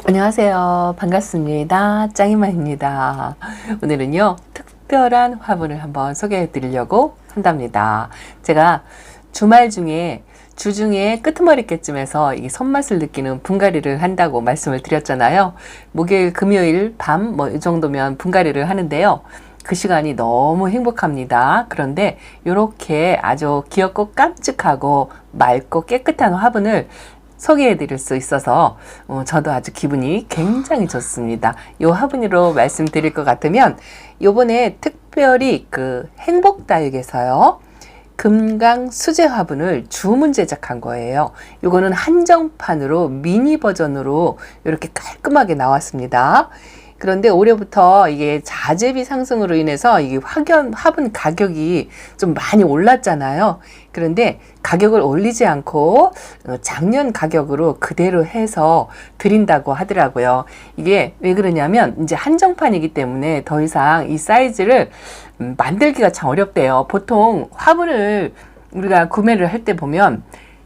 안녕하세요. 반갑습니다. 짱이마입니다. 오늘은요, 특별한 화분을 한번 소개해 드리려고 한답니다. 제가 주말 중에 주중에 끄트머리께쯤에서 이 손맛을 느끼는 분갈이를 한다고 말씀을 드렸잖아요. 목요일, 금요일 밤 이 정도면 분갈이를 하는데요. 그 시간이 너무 행복합니다. 그런데 이렇게 아주 귀엽고 깜찍하고 맑고 깨끗한 화분을 소개해 드릴 수 있어서 저도 아주 기분이 굉장히 좋습니다. 이 화분으로 말씀드릴 것 같으면 요번에 특별히 그 행복다육에서요 금강 수제 화분을 주문 제작한 거예요. 요거는 한정판으로 미니 버전으로 이렇게 깔끔하게 나왔습니다. 그런데 올해부터 이게 자재비 상승으로 인해서 이게 화분 가격이 좀 많이 올랐잖아요. 그런데 가격을 올리지 않고 작년 가격으로 그대로 해서 드린다고 하더라고요. 이게 왜 그러냐면 이제 한정판이기 때문에 더 이상 이 사이즈를 만들기가 참 어렵대요. 보통 화분을 우리가 구매를 할 때 보면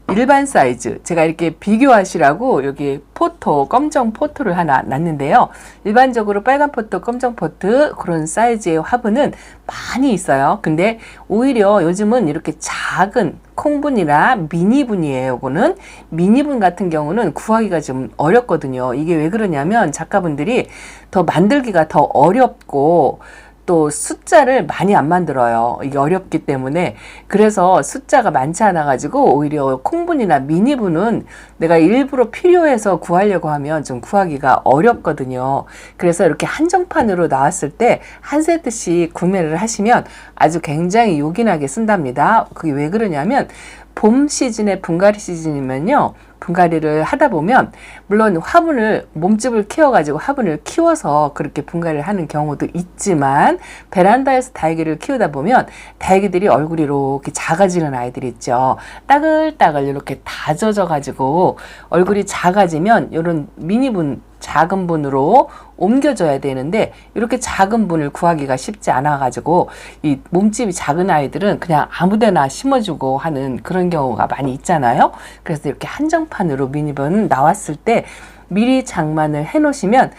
일반 사이즈, 제가 이렇게 비교하시라고 여기 포토, 검정 포토를 하나 놨는데요. 일반적으로 빨간 포토, 검정 포트 그런 사이즈의 화분은 많이 있어요. 근데 오히려 요즘은 이렇게 작은 콩분이나 미니분이에요. 이거는 미니분 같은 경우는 구하기가 좀 어렵거든요. 이게 왜 그러냐면 작가분들이 더 만들기가 더 어렵고 또 숫자를 많이 안 만들어요. 이게 어렵기 때문에. 그래서 숫자가 많지 않아 가지고 오히려 콩분이나 미니분은 내가 일부러 필요해서 구하려고 하면 좀 구하기가 어렵거든요. 그래서 이렇게 한정판으로 나왔을 때 한 세트씩 구매를 하시면 아주 굉장히 요긴하게 쓴답니다. 그게 왜 그러냐면 봄 시즌에 분갈이 시즌이면요. 분갈이를 하다 보면 물론 화분을 몸집을 키워가지고 화분을 키워서 그렇게 분갈이를 하는 경우도 있지만 베란다에서 다육이를 키우다 보면 다육이들이 얼굴이 이렇게 작아지는 아이들이 있죠. 따글따글 이렇게 다져져 가지고 얼굴이 작아지면 이런 미니분 작은 분으로 옮겨줘야 되는데 이렇게 작은 분을 구하기가 쉽지 않아 가지고 이 몸집이 작은 아이들은 그냥 아무데나 심어주고 하는 그런 경우가 많이 있잖아요. 그래서 이렇게 한정판으로 미니분 나왔을 때 미리 장만을 해 놓으시면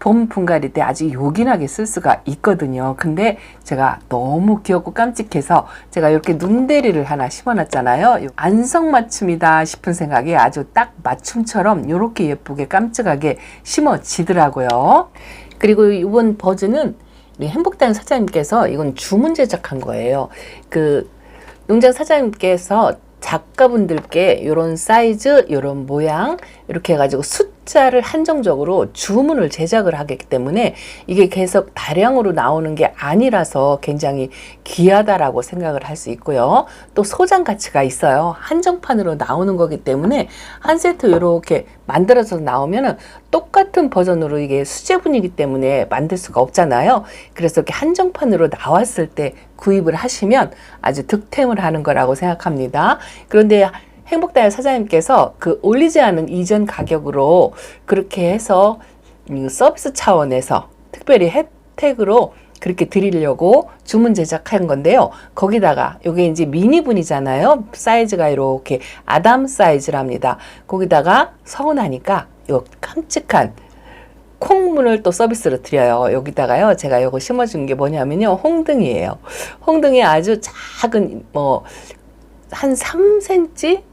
봄 분갈이 때 아주 요긴하게 쓸 수가 있거든요. 근데 제가 너무 귀엽고 깜찍해서 제가 이렇게 눈대리를 하나 심어놨잖아요. 안성맞춤이다 싶은 생각에 아주 딱 맞춤처럼 이렇게 예쁘게 깜찍하게 심어지더라고요. 그리고 이번 버즈는 우리 행복다육 사장님께서 이건 주문 제작한 거예요. 그 농장 사장님께서 작가분들께 이런 사이즈, 이런 모양 이렇게 해가지고 숫자를 한정적으로 주문을 제작을 하기 때문에 이게 계속 다량으로 나오는 게 아니라서 굉장히 귀하다라고 생각을 할 수 있고요. 또 소장 가치가 있어요. 한정판으로 나오는 거기 때문에 한 세트 이렇게 만들어서 나오면은 똑같은 버전으로 이게 수제분이기 때문에 만들 수가 없잖아요. 그래서 이렇게 한정판으로 나왔을 때 구입을 하시면 아주 득템을 하는 거라고 생각합니다. 그런데 행복다육 사장님께서 그 올리지 않은 이전 가격으로 그렇게 해서 서비스 차원에서 특별히 혜택으로 그렇게 드리려고 주문 제작한 건데요. 거기다가 요게 이제 미니분이잖아요. 사이즈가 이렇게 아담 사이즈랍니다. 거기다가 서운하니까 요 깜찍한 콩분을 또 서비스로 드려요. 여기다가요. 제가 요거 심어준 게 뭐냐면요. 홍등이에요. 홍등이 아주 작은 한 3cm?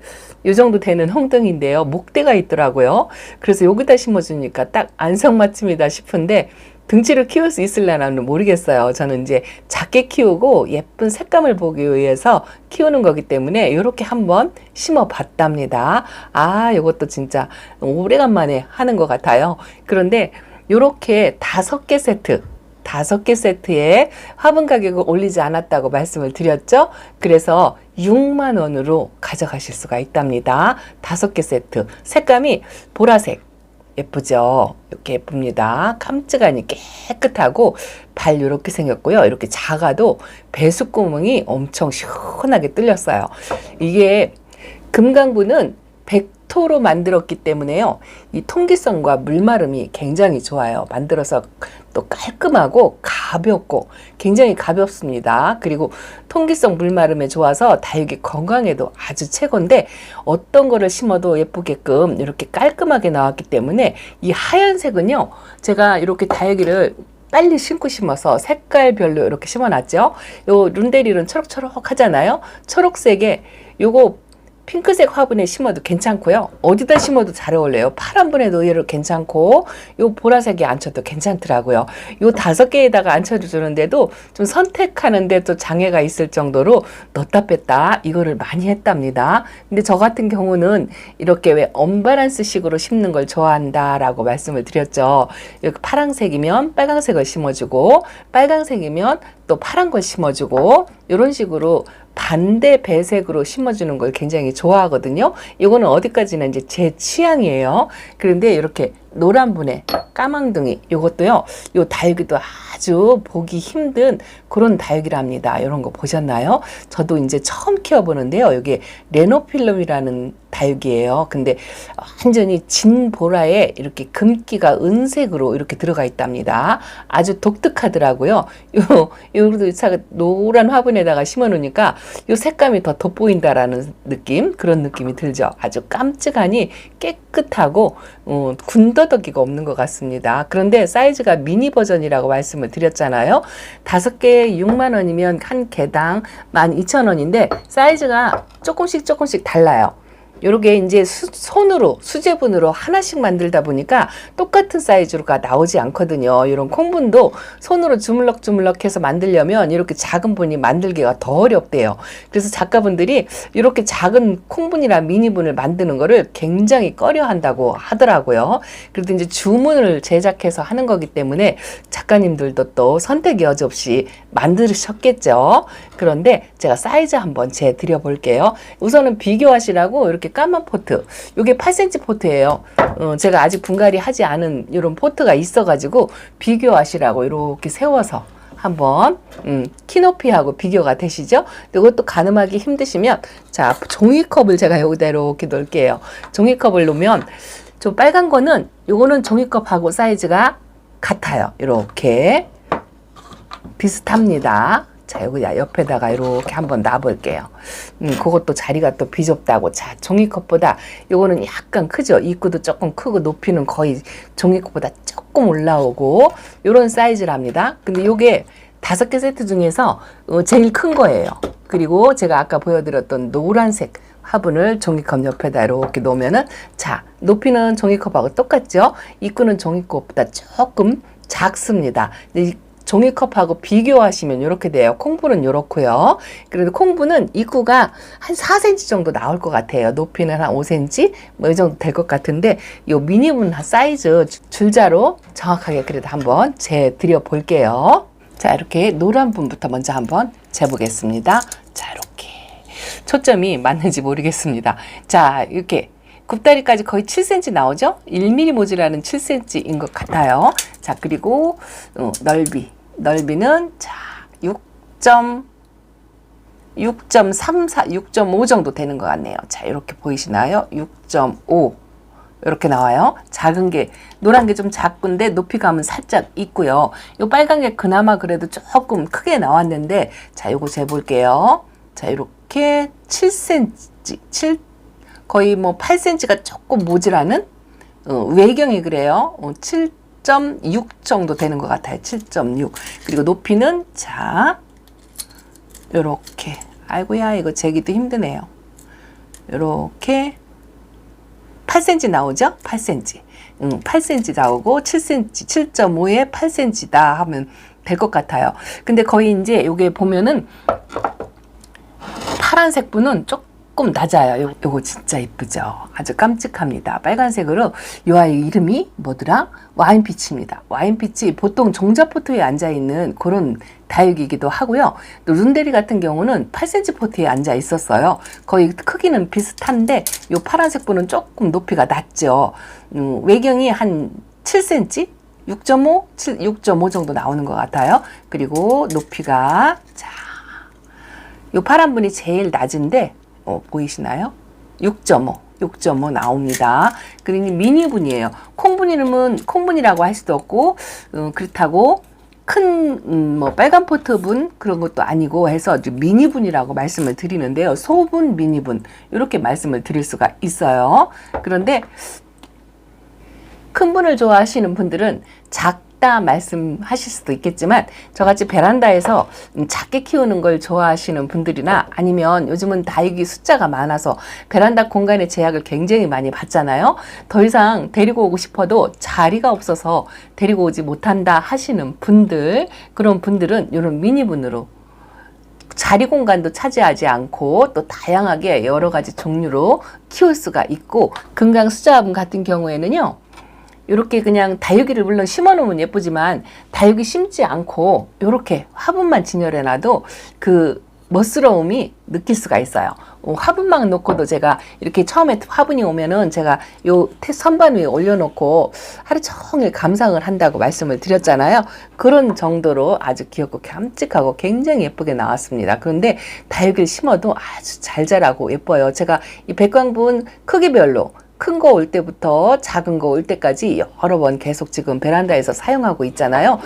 요 정도 되는 홍등인데요. 목대가 있더라고요. 그래서 여기다 심어주니까 딱 안성맞춤이다 싶은데 등치를 키울 수 있을려나는 모르겠어요. 저는 이제 작게 키우고 예쁜 색감을 보기 위해서 키우는 거기 때문에 이렇게 한번 심어 봤답니다. 아, 이것도 진짜 오래간만에 하는 것 같아요. 그런데 이렇게 5개 세트, 5개 세트에 화분 가격을 올리지 않았다고 말씀을 드렸죠. 그래서 6만 원으로 가져가실 수가 있답니다. 5개 세트. 색감이 보라색. 예쁘죠? 이렇게 예쁩니다. 깜찍하니 깨끗하고 발 이렇게 생겼고요. 이렇게 작아도 배수구멍이 엄청 시원하게 뚫렸어요. 이게 금강분은 유토로 만들었기 때문에요. 이 통기성과 물마름이 굉장히 좋아요. 만들어서 또 깔끔하고 가볍고 굉장히 가볍습니다. 그리고 통기성 물마름에 좋아서 다육이 건강에도 아주 최고인데 어떤 거를 심어도 예쁘게끔 이렇게 깔끔하게 나왔기 때문에 이 하얀색은요. 제가 이렇게 다육이를 빨리 심고 심어서 색깔별로 이렇게 심어놨죠. 요 룬데릴은 초록초록 하잖아요. 초록색에 요거 핑크색 화분에 심어도 괜찮고요. 어디다 심어도 잘 어울려요. 파란 분에도 의외로 괜찮고 요 보라색에 앉혀도 괜찮더라고요. 요 5개에다가 앉혀주는데도 좀 선택하는데 또 장애가 있을 정도로 넣다 뺐다 이거를 많이 했답니다. 근데 저 같은 경우는 이렇게 왜 언밸런스 식으로 심는 걸 좋아한다라고 말씀을 드렸죠. 이렇게 파란색이면 빨간색을 심어주고 빨간색이면 또 파란 걸 심어주고 이런 식으로 반대 배색으로 심어주는 걸 굉장히 좋아하거든요. 이거는 어디까지나 이제 제 취향이에요. 그런데 이렇게 노란 분에 까망둥이 이것도요. 요 다육이도 아주 보기 힘든 그런 다육이랍니다. 이런 거 보셨나요? 저도 이제 처음 키워보는데요. 이게 레노필름이라는 다육이에요. 근데 완전히 진보라에 이렇게 금기가 은색으로 이렇게 들어가 있답니다. 아주 독특하더라고요. 요도 노란 화분에다가 심어 놓으니까 요 색감이 더 돋보인다라는 느낌, 그런 느낌이 들죠. 아주 깜찍하니 깨끗하고 군더더기가 없는 것 같습니다. 그런데 사이즈가 미니 버전이라고 말씀을 드렸잖아요. 5개에 6만 원이면 한 개당 12,000원인데 사이즈가 조금씩 달라요. 요렇게 이제 손으로 수제분으로 하나씩 만들다 보니까 똑같은 사이즈가 나오지 않거든요. 이런 콩분도 손으로 주물럭주물럭 해서 만들려면 이렇게 작은 분이 만들기가 더 어렵대요. 그래서 작가분들이 이렇게 작은 콩분이나 미니분을 만드는 거를 굉장히 꺼려 한다고 하더라고요. 그래도 이제 주문을 제작해서 하는 거기 때문에 작가님들도 또 선택 여지없이 만드셨겠죠. 그런데 제가 사이즈 한번 재드려 볼게요. 우선은 비교하시라고 이렇게 까만 포트, 이게 8cm 포트예요. 제가 아직 분갈이 하지 않은 이런 포트가 있어가지고 비교하시라고 이렇게 세워서 한번 키높이하고 비교가 되시죠? 이것도 가늠하기 힘드시면 자, 종이컵을 제가 여기다 이렇게 놓을게요. 종이컵을 놓으면 저 빨간 거는 요거는 종이컵하고 사이즈가 같아요. 이렇게 비슷합니다. 자, 여기다 옆에다가 이렇게 한번 놔볼게요. 그것도 자리가 또 비좁다고. 자, 종이컵보다 요거는 약간 크죠? 입구도 조금 크고 높이는 거의 종이컵보다 조금 올라오고 요런 사이즈랍니다. 근데 요게 5개 세트 중에서 제일 큰 거예요. 그리고 제가 아까 보여드렸던 노란색 화분을 종이컵 옆에다 이렇게 놓으면은 자, 높이는 종이컵하고 똑같죠? 입구는 종이컵보다 조금 작습니다. 근데 종이컵하고 비교하시면 이렇게 돼요. 콩분은 이렇고요. 그래도 콩분은 입구가 한 4cm 정도 나올 것 같아요. 높이는 한 5cm 뭐 이 정도 될 것 같은데 이 미니분 사이즈 줄자로 정확하게 그래도 한번 재드려 볼게요. 자, 이렇게 노란 분부터 먼저 한번 재보겠습니다. 자, 이렇게 초점이 맞는지 모르겠습니다. 자, 이렇게 굽다리까지 거의 7cm 나오죠? 1mm 모자라는 7cm인 것 같아요. 자, 그리고 넓이는 자 6.34, 6.5 정도 되는 것 같네요. 자, 이렇게 보이시나요? 6.5 이렇게 나와요. 작은 게 노란 게 좀 작은데 높이감은 살짝 있고요. 요 빨간 게 그나마 그래도 조금 크게 나왔는데 자, 요거 재볼게요. 자, 이렇게 7cm, 거의 뭐 8cm가 조금 모자라는 외경이 그래요. 7.6 정도 되는 것 같아요. 7.6. 그리고 높이는 자 요렇게, 아이고야 이거 재기도 힘드네요. 요렇게 8cm 나오죠? 8cm. 8cm 나오고 7cm, 7.5에 8cm다 하면 될 것 같아요. 근데 거의 이제 요게 보면은 파란색 분은 조금 낮아요. 요거 진짜 이쁘죠? 아주 깜찍합니다. 빨간색으로 요 아이 이름이 뭐더라? 와인피치입니다. 와인피치 보통 종자포트에 앉아있는 그런 다육이기도 하고요. 또 룬데리 같은 경우는 8cm 포트에 앉아 있었어요. 거의 크기는 비슷한데 요 파란색 분은 조금 높이가 낮죠. 외경이 한 7cm? 6.5? 6.5 정도 나오는 것 같아요. 그리고 높이가 자, 요 파란 분이 제일 낮은데 보이시나요? 6.5. 6.5 나옵니다. 그러니 미니분이에요. 콩분이면 콩분이라고 할 수도 없고 그렇다고 큰 뭐 빨간 포트분 그런 것도 아니고 해서 미니분이라고 말씀을 드리는데요. 소분, 미니분 이렇게 말씀을 드릴 수가 있어요. 그런데 큰 분을 좋아하시는 분들은 작다 말씀하실 수도 있겠지만 저같이 베란다에서 작게 키우는 걸 좋아하시는 분들이나 아니면 요즘은 다육이 숫자가 많아서 베란다 공간의 제약을 굉장히 많이 받잖아요. 더 이상 데리고 오고 싶어도 자리가 없어서 데리고 오지 못한다 하시는 분들, 그런 분들은 이런 미니분으로 자리 공간도 차지하지 않고 또 다양하게 여러 가지 종류로 키울 수가 있고, 금강 수자화분 같은 경우에는요, 이렇게 그냥 다육이를 물론 심어 놓으면 예쁘지만 다육이 심지 않고 이렇게 화분만 진열해 놔도 그 멋스러움이 느낄 수가 있어요. 화분만 놓고도 제가 이렇게 처음에 화분이 오면은 제가 요 선반 위에 올려놓고 하루 종일 감상을 한다고 말씀을 드렸잖아요. 그런 정도로 아주 귀엽고 깜찍하고 굉장히 예쁘게 나왔습니다. 그런데 다육이를 심어도 아주 잘 자라고 예뻐요. 제가 이 백광분 크기별로 큰 거 올 때부터 작은 거 올 때까지 여러 번 계속 지금 베란다에서 사용하고 있잖아요.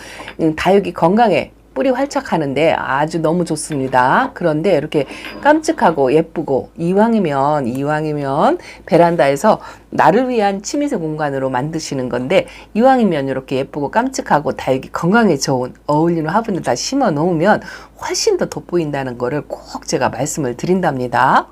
다육이 건강에 뿌리 활착하는데 아주 너무 좋습니다. 그런데 이렇게 깜찍하고 예쁘고 이왕이면 베란다에서 나를 위한 취미새 공간으로 만드시는 건데, 이왕이면 이렇게 예쁘고 깜찍하고 다육이 건강에 좋은 어울리는 화분을 다 심어 놓으면 훨씬 더 돋보인다는 거를 꼭 제가 말씀을 드린답니다.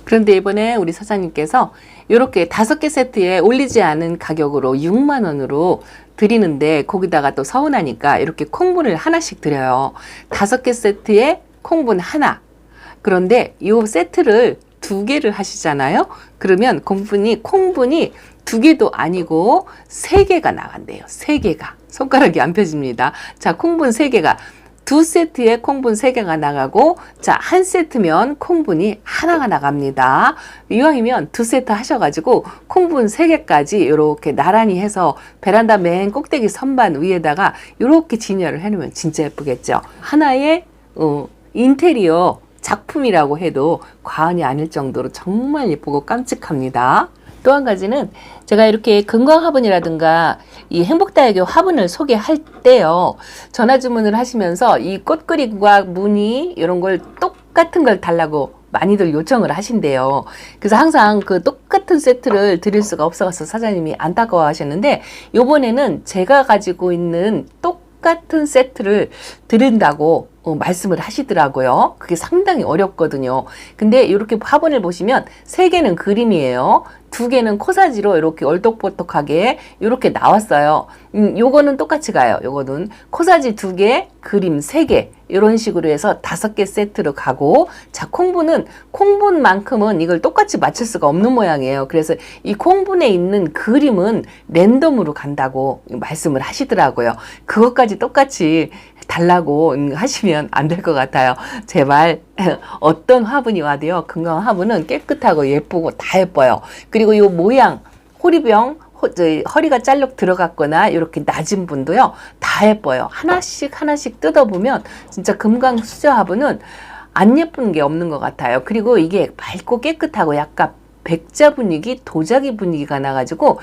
그런데 이번에 우리 사장님께서 이렇게 5개 세트에 올리지 않은 가격으로 6만 원으로 드리는데, 거기다가 또 서운하니까 이렇게 콩분을 하나씩 드려요. 5개 세트에 콩분 하나. 그런데 이 세트를 2개를 하시잖아요. 그러면 콩분이 2개도 아니고 3개가 나간대요. 3개가. 손가락이 안 펴집니다. 자, 콩분 3개가. 2세트에 콩분 3개가 나가고, 자, 1세트면 콩분이 하나가 나갑니다. 이왕이면 2세트 하셔가지고 콩분 3개까지 이렇게 나란히 해서 베란다 맨 꼭대기 선반 위에다가 이렇게 진열을 해놓으면 진짜 예쁘겠죠. 하나의 인테리어 작품이라고 해도 과언이 아닐 정도로 정말 예쁘고 깜찍합니다. 또 한 가지는 제가 이렇게 금광 화분이라든가 이 행복다육의 화분을 소개할 때요, 전화 주문을 하시면서 이 꽃그림과 무늬 이런 걸 똑같은 걸 달라고 많이들 요청을 하신대요. 그래서 항상 그 똑같은 세트를 드릴 수가 없어서 사장님이 안타까워 하셨는데, 요번에는 제가 가지고 있는 똑같은 세트를 드린다고 말씀을 하시더라고요. 그게 상당히 어렵거든요. 근데 이렇게 화분을 보시면 3개는 그림이에요. 2개는 코사지로 이렇게 얼똑보똑하게 이렇게 나왔어요. 요거는 똑같이 가요. 요거는 코사지 2개, 그림 3개 이런 식으로 해서 5개 세트로 가고, 자, 콩분만큼은 이걸 똑같이 맞출 수가 없는 모양이에요. 그래서 이 콩분에 있는 그림은 랜덤으로 간다고 말씀을 하시더라고요. 그것까지 똑같이 달라고 하시면 안 될 것 같아요. 제발 어떤 화분이 와도요, 금강 화분은 깨끗하고 예쁘고 다 예뻐요. 그리고 이 모양, 호리병, 허리가 짤록 들어갔거나 이렇게 낮은 분도요, 다 예뻐요. 하나씩 뜯어보면 진짜 금강 수저 화분은 안 예쁜 게 없는 것 같아요. 그리고 이게 밝고 깨끗하고 약간 백자 분위기, 도자기 분위기가 나가지고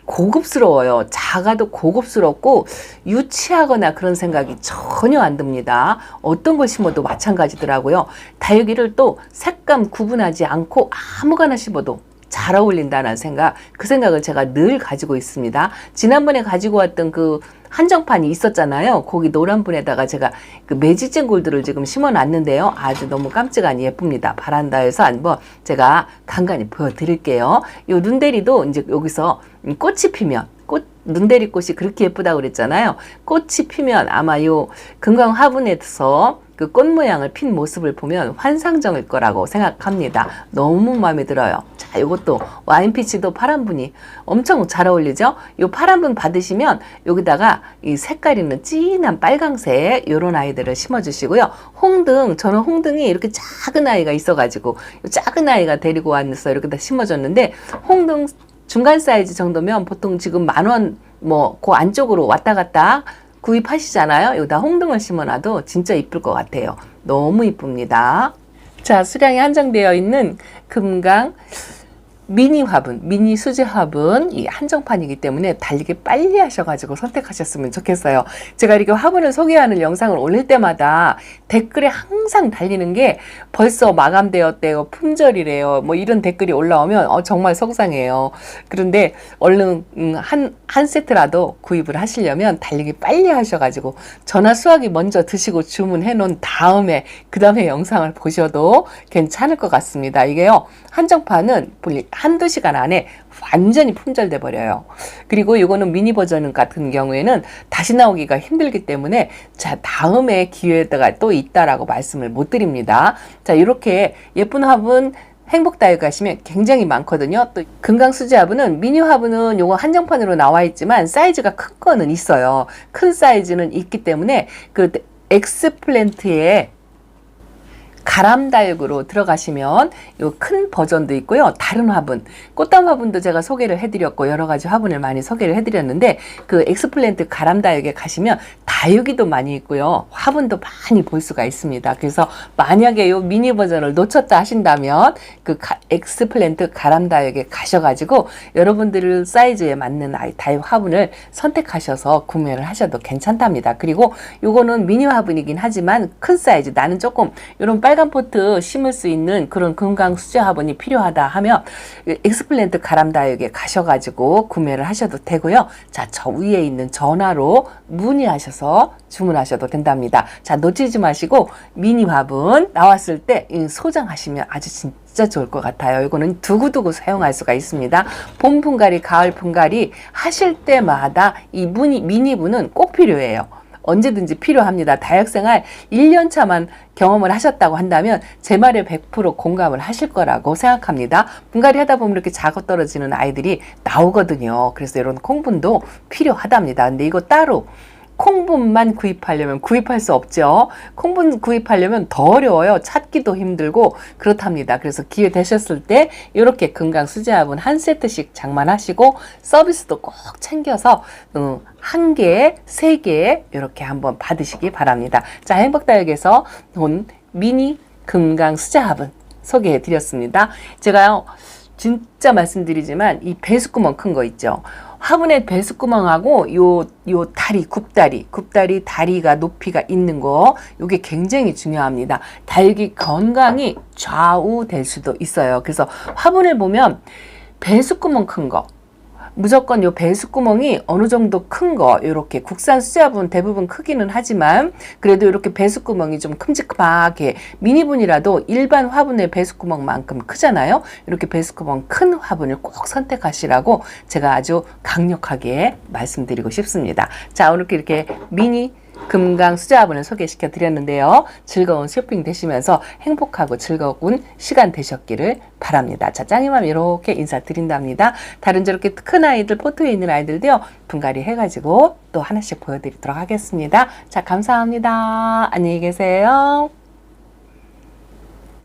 고급스러워요. 작아도 고급스럽고 유치하거나 그런 생각이 전혀 안 듭니다. 어떤 걸 심어도 마찬가지더라고요. 다육이를 또 색감 구분하지 않고 아무거나 심어도 잘 어울린다는 생각, 그 생각을 제가 늘 가지고 있습니다. 지난번에 가지고 왔던 그 한정판이 있었잖아요. 거기 노란 분에다가 제가 그 매직젠 골드를 지금 심어 놨는데요. 아주 너무 깜찍하니 예쁩니다. 바란다에서 한번 제가 간간히 보여드릴게요. 요 눈대리도 이제 여기서 꽃이 피면, 눈대리 꽃이 그렇게 예쁘다고 그랬잖아요. 꽃이 피면 아마 요 금강 화분에서 그 꽃 모양을 핀 모습을 보면 환상적일 거라고 생각합니다. 너무 마음에 들어요. 자, 요것도 와인피치도 파란분이 엄청 잘 어울리죠? 요 파란분 받으시면 여기다가 이 색깔 있는 진한 빨강색 요런 아이들을 심어주시고요. 홍등, 저는 홍등이 이렇게 작은 아이가 있어가지고 요 작은 아이가 데리고 와서 이렇게 다 심어줬는데, 홍등 중간 사이즈 정도면 보통 지금 10,000원 뭐 그 안쪽으로 왔다 갔다 구입하시잖아요. 여기다 홍등을 심어놔도 진짜 이쁠 것 같아요. 너무 이쁩니다. 자, 수량이 한정되어 있는 금강 미니 화분, 미니 수제 화분 이 한정판이기 때문에 달리기 빨리 하셔가지고 선택하셨으면 좋겠어요. 제가 이렇게 화분을 소개하는 영상을 올릴 때마다 댓글에 항상 달리는 게 벌써 마감되었대요, 품절이래요, 뭐 이런 댓글이 올라오면 정말 속상해요. 그런데 얼른 한 세트라도 구입을 하시려면 달리기 빨리 하셔가지고 전화 수화기 먼저 드시고 주문해 놓은 다음에 그 다음에 영상을 보셔도 괜찮을 것 같습니다. 이게요, 한정판은 한두 시간 안에 완전히 품절돼 버려요. 그리고 이거는 미니 버전 같은 경우에는 다시 나오기가 힘들기 때문에 자, 다음에 기회가 또 있다라고 말씀을 못 드립니다. 자, 이렇게 예쁜 화분 행복다육 하시면 굉장히 많거든요. 또 금강수제 화분은 미니 화분은 요거 한정판으로 나와 있지만 사이즈가 큰 거는 있어요. 큰 사이즈는 있기 때문에 그 엑스플랜트에 가람다육으로 들어가시면 요 큰 버전도 있고요. 다른 화분, 꽃담 화분도 제가 소개를 해드렸고 여러 가지 화분을 많이 소개를 해드렸는데 그 엑스플랜트 가람다육에 가시면 다육이도 많이 있고요. 화분도 많이 볼 수가 있습니다. 그래서 만약에 요 미니 버전을 놓쳤다 하신다면 그 엑스플랜트 가람다육에 가셔가지고 여러분들 사이즈에 맞는 다육 화분을 선택하셔서 구매를 하셔도 괜찮답니다. 그리고 요거는 미니 화분이긴 하지만 큰 사이즈, 나는 조금 요런 빨간 포트 심을 수 있는 그런 금강 수제 화분이 필요하다 하면 엑스플랜트 가람다육에 가셔가지고 구매를 하셔도 되고요. 자, 저 위에 있는 전화로 문의하셔서 주문하셔도 된답니다. 자, 놓치지 마시고 미니 화분 나왔을 때 소장하시면 아주 진짜 좋을 것 같아요. 이거는 두고두고 사용할 수가 있습니다. 봄 분갈이, 가을 분갈이 하실 때마다 이 미니분은 꼭 필요해요. 언제든지 필요합니다. 다육생활 1년 차만 경험을 하셨다고 한다면 제 말에 100% 공감을 하실 거라고 생각합니다. 분갈이 하다 보면 이렇게 작아 떨어지는 아이들이 나오거든요. 그래서 이런 콩분도 필요하답니다. 근데 이거 따로 콩분만 구입하려면 구입할 수 없죠. 콩분 구입하려면 더 어려워요. 찾기도 힘들고 그렇답니다. 그래서 기회 되셨을 때 이렇게 금강 수제 화분 한 세트씩 장만하시고 서비스도 꼭 챙겨서 한 개, 세 개 이렇게 한번 받으시기 바랍니다. 자, 행복다육에서 온 미니 금강 수제 화분 소개해 드렸습니다. 제가요, 진짜 말씀드리지만 이 배수구멍 큰 거 있죠. 화분의 배수구멍하고 요 다리, 굽다리 다리가 높이가 있는 거, 요게 굉장히 중요합니다. 다육이 건강이 좌우될 수도 있어요. 그래서 화분을 보면 배수구멍 큰 거, 무조건 요 배수구멍이 어느 정도 큰 거, 요렇게 국산 수제 화분 대부분 크기는 하지만 그래도 이렇게 배수구멍이 좀 큼직하게, 미니분이라도 일반 화분의 배수구멍만큼 크잖아요. 이렇게 배수구멍 큰 화분을 꼭 선택하시라고 제가 아주 강력하게 말씀드리고 싶습니다. 자, 오늘 이렇게 미니 금강 수제 화분을 소개시켜 드렸는데요. 즐거운 쇼핑 되시면서 행복하고 즐거운 시간 되셨기를 바랍니다. 자, 짱이맘 이렇게 인사드린답니다. 다른 저렇게 큰 아이들, 포트에 있는 아이들도요, 분갈이 해가지고 또 하나씩 보여드리도록 하겠습니다. 자, 감사합니다. 안녕히 계세요.